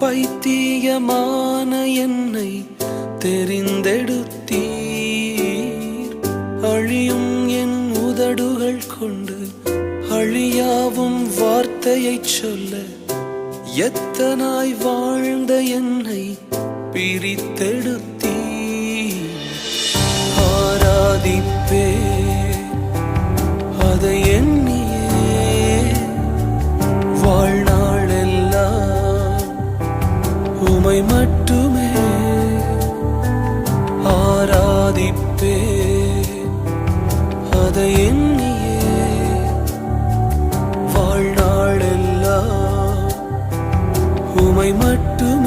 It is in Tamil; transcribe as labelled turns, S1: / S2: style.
S1: பைத்தியமான என்னை தெரிந்தெடுத்தீர். அழியும் என் உதடுகள் கொண்டு அழியாவும் வார்த்தையைச் சொல்ல எத்தனாய் வாழ்ந்த என்னை பிரித்தெடுத்தீர். ஆராதிப்பே அதை எண்ணியே வாழ்நாளெல்லாம் உமை மட்டுமே ஆராதிப்பே அதை எண்ணியே வாழ்நாளெல்லாம் உமை மட்டுமே.